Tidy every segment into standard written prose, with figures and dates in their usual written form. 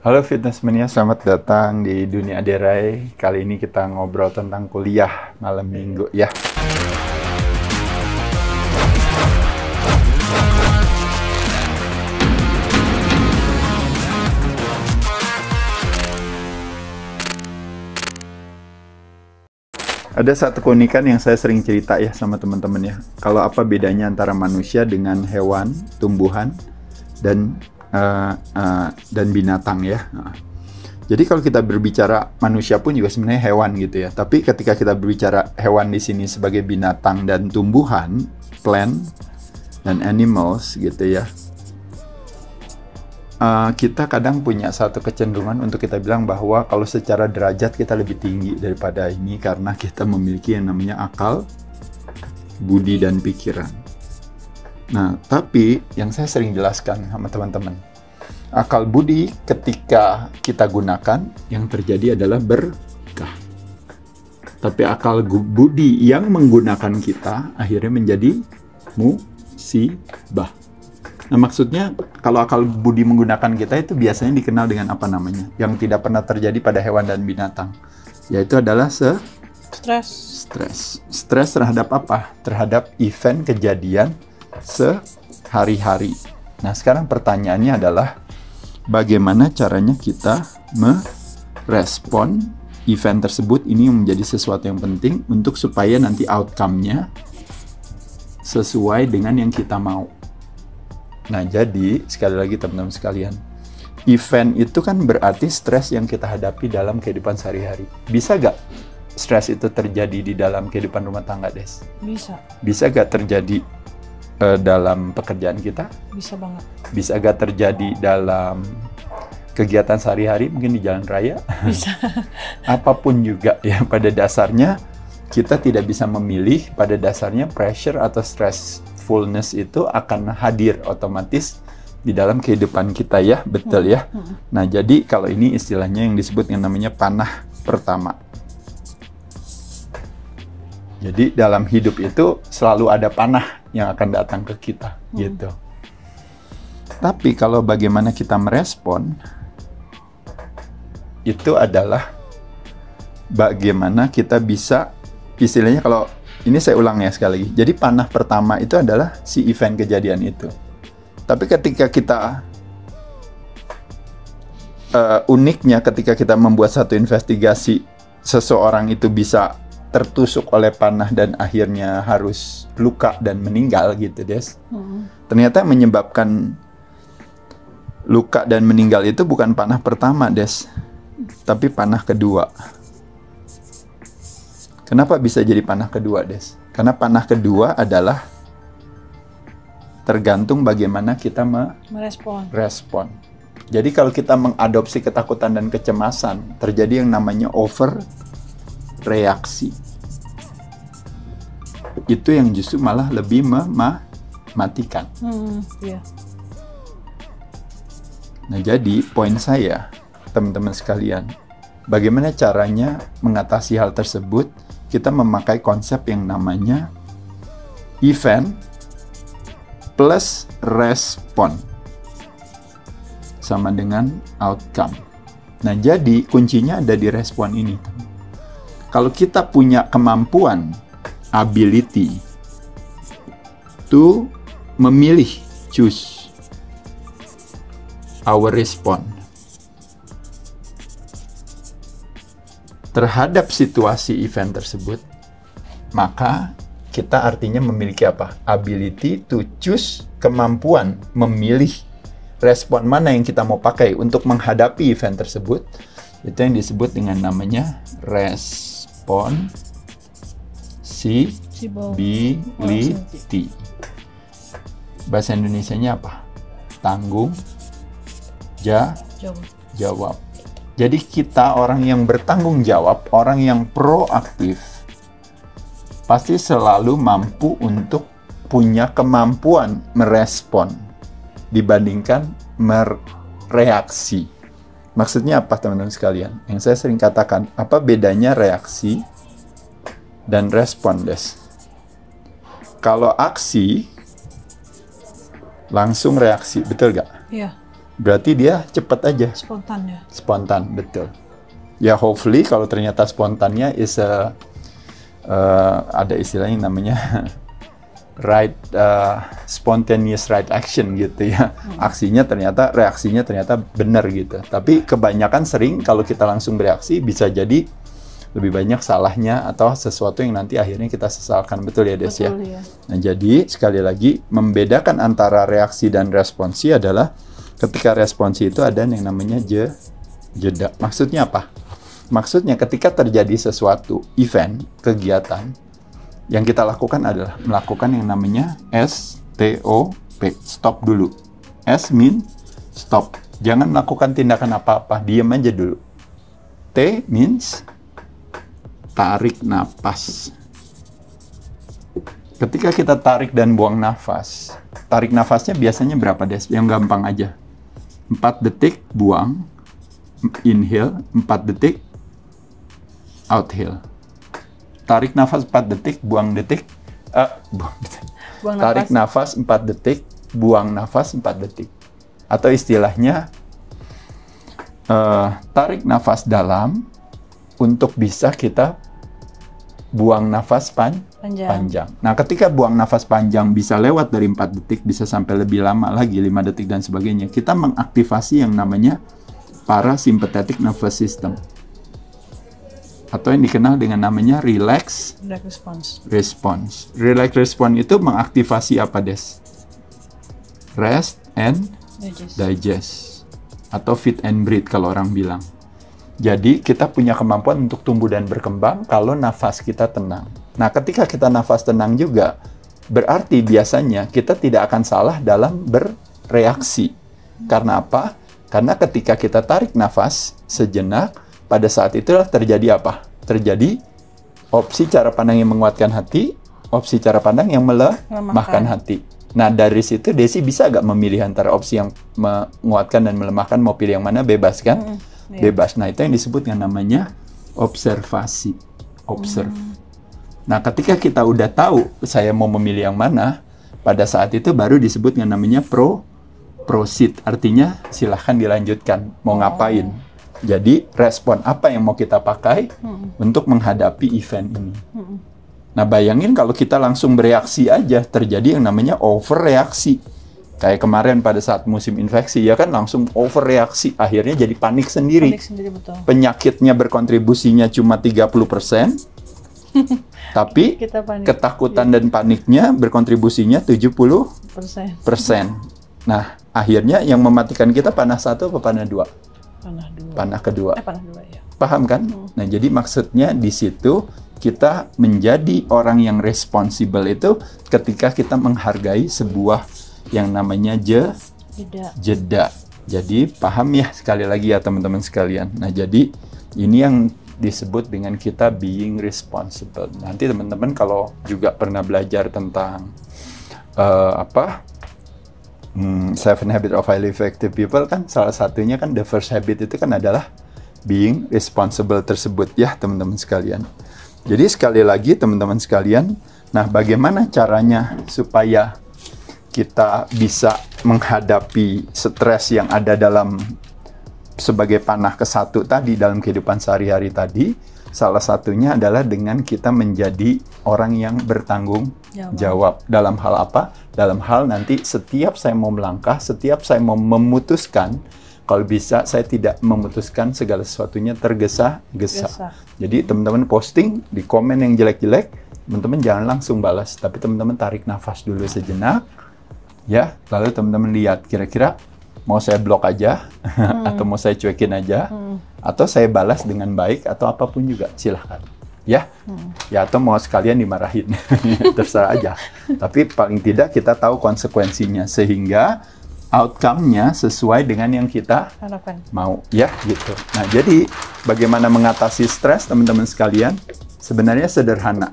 Halo Fitnessmania, selamat datang di Dunia Aderai. Kali ini kita ngobrol tentang kuliah malam minggu ya. Ada satu keunikan yang saya sering cerita ya sama teman-teman ya. Kalau apa bedanya antara manusia dengan hewan, tumbuhan, dan binatang ya. Jadi kalau kita berbicara manusia pun juga sebenarnya hewan gitu ya. Tapi ketika kita berbicara hewan di sini sebagai binatang dan tumbuhan, plant dan animals gitu ya. Kita kadang punya satu kecenderungan untuk kita bilang bahwa kalau secara derajat kita lebih tinggi daripada ini karena kita memiliki yang namanya akal, budi, dan pikiran. Nah, tapi yang saya sering jelaskan sama teman-teman, akal budi ketika kita gunakan, yang terjadi adalah berkah. Tapi akal budi yang menggunakan kita, akhirnya menjadi musibah. Nah, maksudnya kalau akal budi menggunakan kita itu biasanya dikenal dengan apa namanya? Yang tidak pernah terjadi pada hewan dan binatang. Yaitu adalah stres. Stres terhadap apa? Terhadap event kejadian sehari-hari. Nah, sekarang pertanyaannya adalah bagaimana caranya kita merespon event tersebut. Ini menjadi sesuatu yang penting untuk supaya nanti outcome-nya sesuai dengan yang kita mau. Nah, jadi sekali lagi teman-teman sekalian, event itu kan berarti stres yang kita hadapi dalam kehidupan sehari-hari. Bisa gak stres itu terjadi di dalam kehidupan rumah tangga, Des? Bisa. Bisa gak terjadi dalam pekerjaan kita? Bisa banget. Bisa gak terjadi dalam kegiatan sehari-hari, mungkin di jalan raya? Bisa. Apapun juga ya, pada dasarnya kita tidak bisa memilih, pada dasarnya pressure atau stressfulness itu akan hadir otomatis di dalam kehidupan kita ya, betul ya. Nah, jadi kalau ini istilahnya yang disebut yang namanya panah pertama. Jadi dalam hidup itu selalu ada panah yang akan datang ke kita gitu. Tapi kalau bagaimana kita merespon, itu adalah bagaimana kita bisa, istilahnya kalau ini saya ulang ya sekali lagi. Jadi panah pertama itu adalah si event kejadian itu. Tapi ketika kita uniknya ketika kita membuat satu investigasi, seseorang itu bisa tertusuk oleh panah dan akhirnya harus luka dan meninggal gitu, Des. Ternyata menyebabkan luka dan meninggal itu bukan panah pertama, Des, tapi panah kedua. Kenapa bisa jadi panah kedua, Des? Karena panah kedua adalah tergantung bagaimana kita merespon. Jadi kalau kita mengadopsi ketakutan dan kecemasan, terjadi yang namanya overreaksi. Itu yang justru malah lebih mematikan. Iya. Nah, jadi poin saya, teman-teman sekalian, bagaimana caranya mengatasi hal tersebut? Kita memakai konsep yang namanya event plus respon sama dengan outcome. Nah, jadi kuncinya ada di respon ini. Kalau kita punya kemampuan, ability to memilih, choose our response terhadap situasi event tersebut, maka kita artinya memiliki apa? Ability to choose, kemampuan memilih respon mana yang kita mau pakai untuk menghadapi event tersebut. Itu yang disebut dengan namanya responsibility. Bahasa Indonesianya apa? Tanggung jawab. Jadi kita orang yang bertanggung jawab, orang yang proaktif, pasti selalu mampu untuk punya kemampuan merespon dibandingkan mereaksi. Maksudnya apa, teman-teman sekalian? Yang saya sering katakan, apa bedanya reaksi dan respon, Des? Kalau aksi, langsung reaksi, betul gak? Iya. berarti dia cepat aja. Spontan ya. Spontan, betul. Ya hopefully kalau ternyata spontannya ada istilahnya namanya spontaneous right action gitu ya. Reaksinya ternyata benar gitu. Tapi kebanyakan sering kalau kita langsung bereaksi bisa jadi lebih banyak salahnya atau sesuatu yang nanti akhirnya kita sesalkan. Betul ya Des ya? Betul, ya. Nah jadi sekali lagi membedakan antara reaksi dan responsi adalah ketika responsi itu ada yang namanya jeda. Maksudnya apa? Maksudnya ketika terjadi sesuatu event, kegiatan, yang kita lakukan adalah melakukan yang namanya STOP, stop dulu. S mean stop. Jangan melakukan tindakan apa-apa, diam aja dulu. T means tarik napas. Ketika kita tarik dan buang nafas, tarik nafasnya biasanya berapa Des? Yang gampang aja. 4 detik buang, inhale, 4 detik, outhale. Tarik nafas 4 detik, buang detik. Tarik nafas 4 detik, buang nafas 4 detik. Atau istilahnya, tarik nafas dalam untuk bisa kita buang nafas panjang. Nah, ketika buang nafas panjang bisa lewat dari 4 detik, bisa sampai lebih lama lagi, 5 detik dan sebagainya. Kita mengaktifasi yang namanya parasympathetic nervous system. Atau yang dikenal dengan namanya relax response. Relax response itu mengaktifasi apa, Des? Rest and digest. Atau feed and breathe kalau orang bilang. Jadi kita punya kemampuan untuk tumbuh dan berkembang kalau nafas kita tenang. Nah, ketika kita nafas tenang juga, berarti biasanya kita tidak akan salah dalam bereaksi. Karena apa? Karena ketika kita tarik nafas sejenak, pada saat itulah terjadi apa? Terjadi opsi cara pandang yang menguatkan hati, opsi cara pandang yang melemahkan hati. Nah, dari situ Desi bisa nggak memilih antara opsi yang menguatkan dan melemahkan, mau pilih yang mana? Bebas kan? Bebas. Nah, itu yang disebut yang namanya observasi. Observe. Nah, ketika kita udah tahu saya mau memilih yang mana, pada saat itu baru disebut yang namanya proceed. Artinya silahkan dilanjutkan. Mau ngapain? Jadi, respon apa yang mau kita pakai untuk menghadapi event ini. Nah, bayangin kalau kita langsung bereaksi aja, terjadi yang namanya overreaksi. Kayak kemarin pada saat musim infeksi, ya kan langsung overreaksi. Akhirnya jadi panik sendiri. Betul. Penyakitnya berkontribusinya cuma 30%, tapi ketakutan dan paniknya berkontribusinya 70%. Nah, akhirnya yang mematikan kita panah 1 atau panah 2? Panah kedua. Ya. Paham kan? Nah, jadi maksudnya di situ kita menjadi orang yang responsibel itu ketika kita menghargai sebuah yang namanya jeda. Jadi paham ya sekali lagi ya teman-teman sekalian. Nah, jadi ini yang disebut dengan kita being responsible. Nanti teman-teman kalau juga pernah belajar tentang Seven Habits of Highly Effective People kan salah satunya kan the first habit itu kan adalah being responsible tersebut ya teman-teman sekalian. Jadi sekali lagi teman-teman sekalian, nah bagaimana caranya supaya kita bisa menghadapi stres yang ada dalam sebagai panah ke-1 tadi dalam kehidupan sehari-hari tadi, salah satunya adalah dengan kita menjadi orang yang bertanggung jawab. Dalam hal apa? Dalam hal nanti setiap saya mau melangkah, setiap saya mau memutuskan, kalau bisa saya tidak memutuskan segala sesuatunya tergesa-gesa. Jadi teman-teman posting di komen yang jelek-jelek, teman-teman jangan langsung balas, tapi teman-teman tarik nafas dulu sejenak, ya, lalu teman-teman lihat kira-kira mau saya blok aja atau mau saya cuekin aja atau saya balas dengan baik atau apapun juga silahkan ya ya atau mau sekalian dimarahin terserah aja, tapi paling tidak kita tahu konsekuensinya sehingga outcome-nya sesuai dengan yang kita mau ya gitu. Nah, jadi bagaimana mengatasi stres teman-teman sekalian sebenarnya sederhana.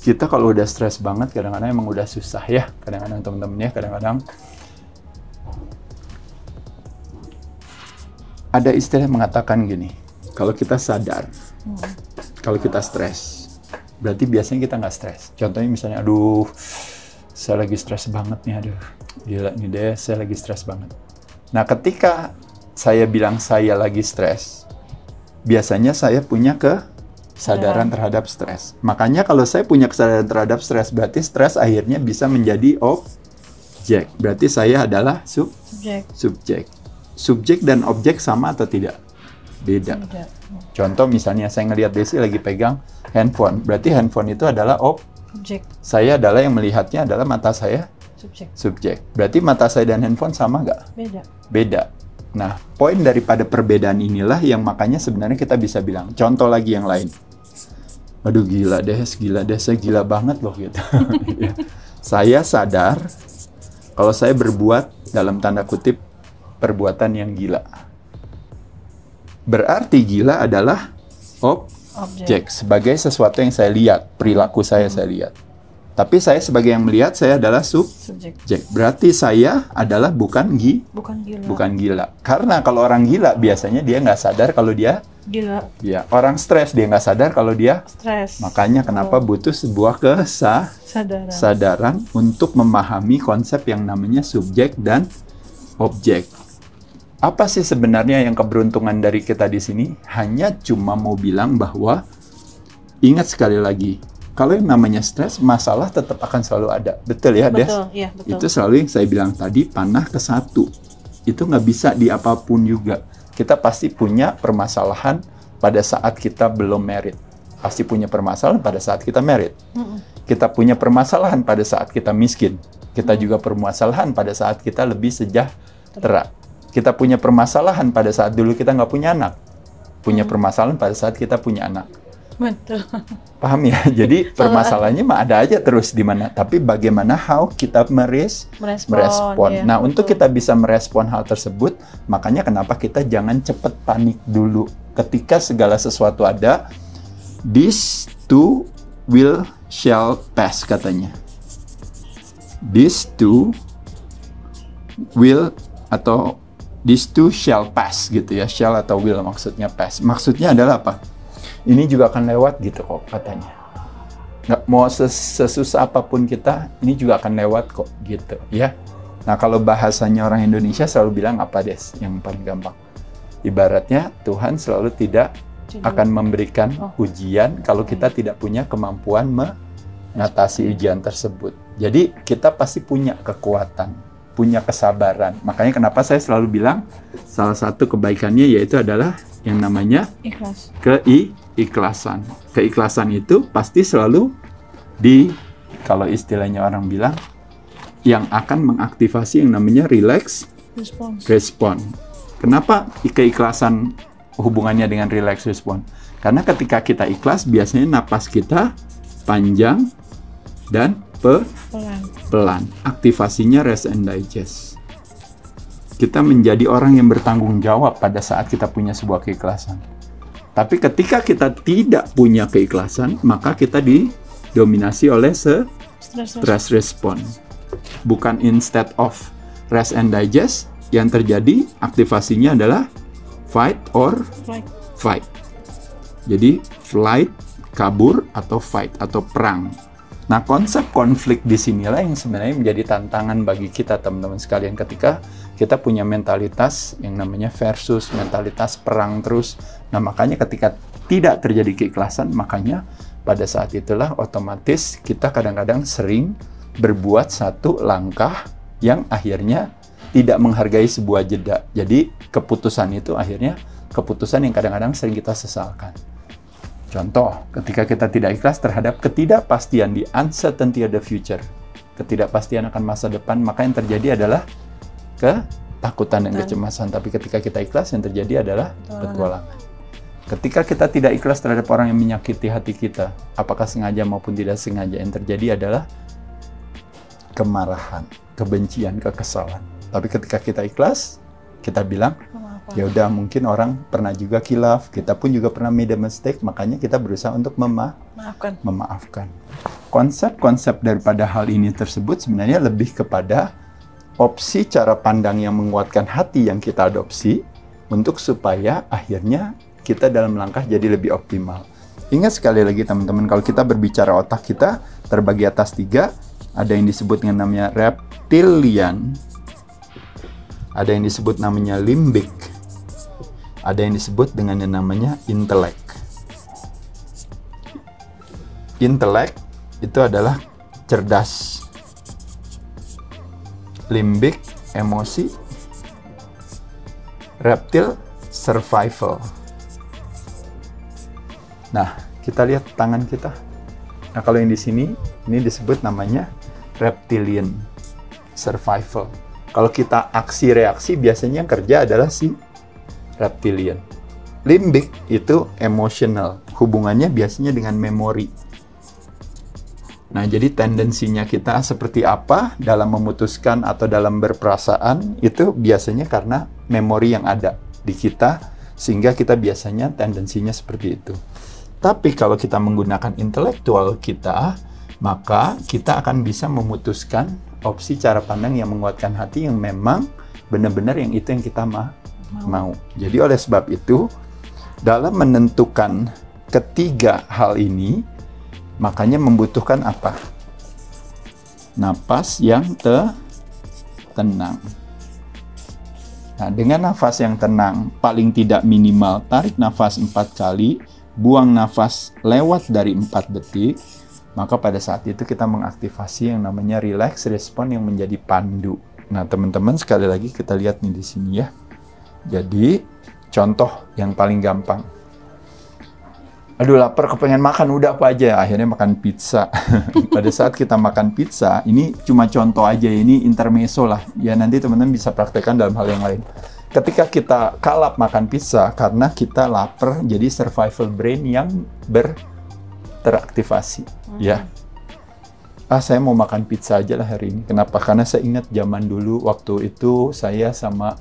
Kita kalau udah stres banget kadang-kadang emang udah susah ya, kadang-kadang teman-teman ya, kadang-kadang ada istilah yang mengatakan gini, kalau kita sadar, kalau kita stres, berarti biasanya kita nggak stres. Contohnya misalnya, aduh, saya lagi stres banget nih, aduh, gila nih deh, saya lagi stres banget. Nah, ketika saya bilang saya lagi stres, biasanya saya punya kesadaran terhadap stres. Makanya kalau saya punya kesadaran terhadap stres, berarti stres akhirnya bisa menjadi objek. Berarti saya adalah subjek. Subjek dan objek sama atau tidak? Beda. Contoh misalnya saya ngelihat Desi lagi pegang handphone. Berarti handphone itu adalah objek. Saya adalah yang melihatnya adalah mata saya. Subjek. Berarti mata saya dan handphone sama nggak? Beda. Nah, poin daripada perbedaan inilah yang makanya sebenarnya kita bisa bilang. Contoh lagi yang lain. Aduh gila deh, saya gila banget loh gitu. Saya sadar kalau saya berbuat dalam tanda kutip perbuatan yang gila. Berarti gila adalah objek sebagai sesuatu yang saya lihat, perilaku saya lihat. Tapi saya sebagai yang melihat, saya adalah subjek. Berarti saya adalah bukan gila. Karena kalau orang gila biasanya dia nggak sadar kalau dia gila. Ya, orang stres dia nggak sadar kalau dia stres. Makanya kenapa butuh sebuah kesadaran untuk memahami konsep yang namanya subjek dan objek. Apa sih sebenarnya yang keberuntungan dari kita di sini? Hanya cuma mau bilang bahwa ingat sekali lagi. Kalau yang namanya stres, masalah tetap akan selalu ada. Betul ya, Des? Ya, betul. Itu selalu yang saya bilang tadi, panah ke satu. Itu nggak bisa di apapun juga. Kita pasti punya permasalahan pada saat kita belum married. Pasti punya permasalahan pada saat kita married. Kita punya permasalahan pada saat kita miskin. Kita juga permasalahan pada saat kita lebih sejahtera. Kita punya permasalahan pada saat dulu kita nggak punya anak. Punya permasalahan pada saat kita punya anak. Betul. Paham ya? Jadi permasalahannya mah ada aja terus di mana. Tapi bagaimana how kita merespon. Ya, nah, betul. untuk kita bisa merespon hal tersebut, makanya kenapa kita jangan cepat panik dulu. Ketika segala sesuatu ada, this too shall pass katanya. This too shall pass gitu ya. Shall atau will maksudnya pass. Maksudnya adalah apa? Ini juga akan lewat gitu kok katanya. Nggak mau sesusah apapun kita, ini juga akan lewat kok gitu ya. Nah, kalau bahasanya orang Indonesia selalu bilang apa, Des? Yang paling gampang. Ibaratnya Tuhan selalu tidak akan memberikan ujian kalau kita tidak punya kemampuan mengatasi ujian tersebut. Jadi kita pasti punya kekuatan, punya kesabaran. Makanya kenapa saya selalu bilang salah satu kebaikannya yaitu adalah yang namanya keikhlasan. Keikhlasan itu pasti selalu kalau istilahnya orang bilang, yang akan mengaktifasi yang namanya respon. Kenapa keikhlasan hubungannya dengan relax respon? Karena ketika kita ikhlas, biasanya napas kita panjang dan pelan. Aktivasinya rest and digest. Kita menjadi orang yang bertanggung jawab pada saat kita punya sebuah keikhlasan. Tapi ketika kita tidak punya keikhlasan, maka kita didominasi oleh stress respon. Bukan instead of rest and digest, yang terjadi aktivasinya adalah fight or fight. Jadi flight, kabur, atau fight, atau perang. Nah, konsep konflik di sinilah yang sebenarnya menjadi tantangan bagi kita, teman-teman sekalian, ketika kita punya mentalitas yang namanya versus, mentalitas perang terus. Nah, makanya ketika tidak terjadi keikhlasan, makanya pada saat itulah otomatis kita kadang-kadang sering berbuat satu langkah yang akhirnya tidak menghargai sebuah jeda. Jadi, keputusan itu akhirnya keputusan yang kadang-kadang sering kita sesalkan. Contoh, ketika kita tidak ikhlas terhadap ketidakpastian di uncertainty of the future, ketidakpastian akan masa depan, maka yang terjadi adalah ketakutan dan kecemasan. Tapi ketika kita ikhlas, yang terjadi adalah petualangan. Ketika kita tidak ikhlas terhadap orang yang menyakiti hati kita, apakah sengaja maupun tidak sengaja, yang terjadi adalah kemarahan, kebencian, kekesalan. Tapi ketika kita ikhlas, kita bilang, ya udah, mungkin orang pernah juga khilaf, kita pun juga pernah made a mistake, makanya kita berusaha untuk memaafkan. Konsep-konsep daripada hal ini tersebut sebenarnya lebih kepada opsi cara pandang yang menguatkan hati yang kita adopsi untuk supaya akhirnya kita dalam langkah jadi lebih optimal. Ingat sekali lagi teman-teman, kalau kita berbicara otak kita terbagi atas 3, ada yang disebut dengan namanya reptilian, ada yang disebut namanya limbik, ada yang disebut dengan yang namanya intelek. Intelek itu adalah cerdas, limbik emosi, reptil survival. Nah, kita lihat tangan kita. Nah, kalau yang di sini ini disebut namanya reptilian survival. Kalau kita aksi reaksi biasanya yang kerja adalah si reptilian. Limbik itu emotional, hubungannya biasanya dengan memori. Nah, jadi tendensinya kita seperti apa dalam memutuskan atau dalam berperasaan itu biasanya karena memori yang ada di kita, sehingga kita biasanya tendensinya seperti itu. Tapi kalau kita menggunakan intelektual kita, maka kita akan bisa memutuskan opsi cara pandang yang menguatkan hati yang memang benar-benar yang itu yang kita mau. Jadi oleh sebab itu, dalam menentukan ketiga hal ini, makanya membutuhkan apa? Napas yang tenang. Nah, dengan nafas yang tenang, paling tidak minimal tarik nafas 4 kali, buang nafas lewat dari 4 detik, maka pada saat itu kita mengaktifasi yang namanya relax respon yang menjadi pandu. Nah, teman-teman, sekali lagi kita lihat nih di sini ya. Jadi, contoh yang paling gampang. Aduh, lapar, kepengen makan, udah apa aja. Akhirnya makan pizza. Pada saat kita makan pizza, ini cuma contoh aja, ini intermezzo lah. Ya, nanti teman-teman bisa praktekkan dalam hal yang lain. Ketika kita kalap makan pizza, karena kita lapar, jadi survival brain yang teraktivasi. Ya. Saya mau makan pizza aja lah hari ini. Kenapa? Karena saya ingat zaman dulu, waktu itu saya sama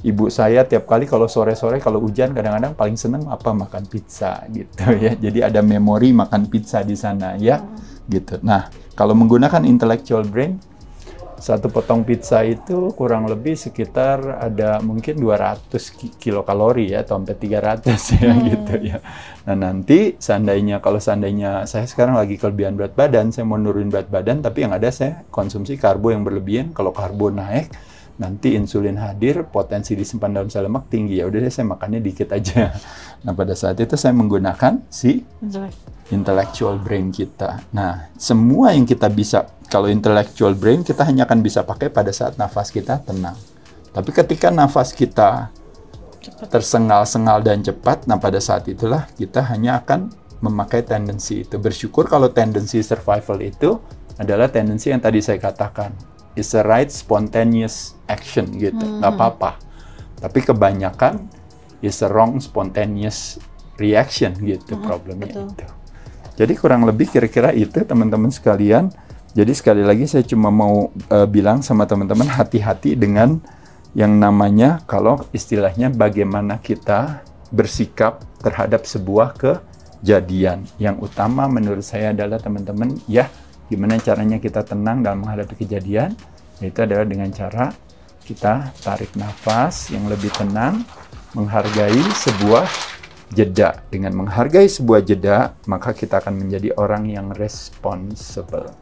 ibu saya tiap kali kalau sore-sore kalau hujan kadang-kadang paling seneng apa makan pizza gitu ya. Jadi ada memori makan pizza di sana ya gitu. Nah, kalau menggunakan intellectual brain, satu potong pizza itu kurang lebih sekitar ada mungkin 200 kilokalori ya, atau sampai 300 ya gitu ya. Nah, nanti kalau seandainya saya sekarang lagi kelebihan berat badan, saya mau nurunin berat badan, tapi yang ada saya konsumsi karbo yang berlebihan. Kalau karbo naik, nanti insulin hadir, potensi disimpan dalam sel lemak tinggi. Ya udah deh, saya makannya dikit aja. Nah, pada saat itu saya menggunakan si intellectual brain kita. Nah, semua yang kita bisa, kalau intellectual brain kita hanya akan bisa pakai pada saat nafas kita tenang. Tapi ketika nafas kita tersengal-sengal dan cepat, nah pada saat itulah kita hanya akan memakai tendensi itu. Bersyukur kalau tendensi survival itu adalah tendensi yang tadi saya katakan. It's a right spontaneous action gitu, nggak apa-apa. Tapi kebanyakan is a wrong spontaneous reaction gitu, problemnya itu. Jadi kurang lebih kira-kira itu teman-teman sekalian. Jadi sekali lagi saya cuma mau bilang sama teman-teman, hati-hati dengan yang namanya, kalau istilahnya bagaimana kita bersikap terhadap sebuah kejadian. Yang utama menurut saya adalah teman-teman ya, gimana caranya kita tenang dalam menghadapi kejadian, yaitu adalah dengan cara kita tarik nafas yang lebih tenang, menghargai sebuah jeda. Dengan menghargai sebuah jeda, maka kita akan menjadi orang yang responsible.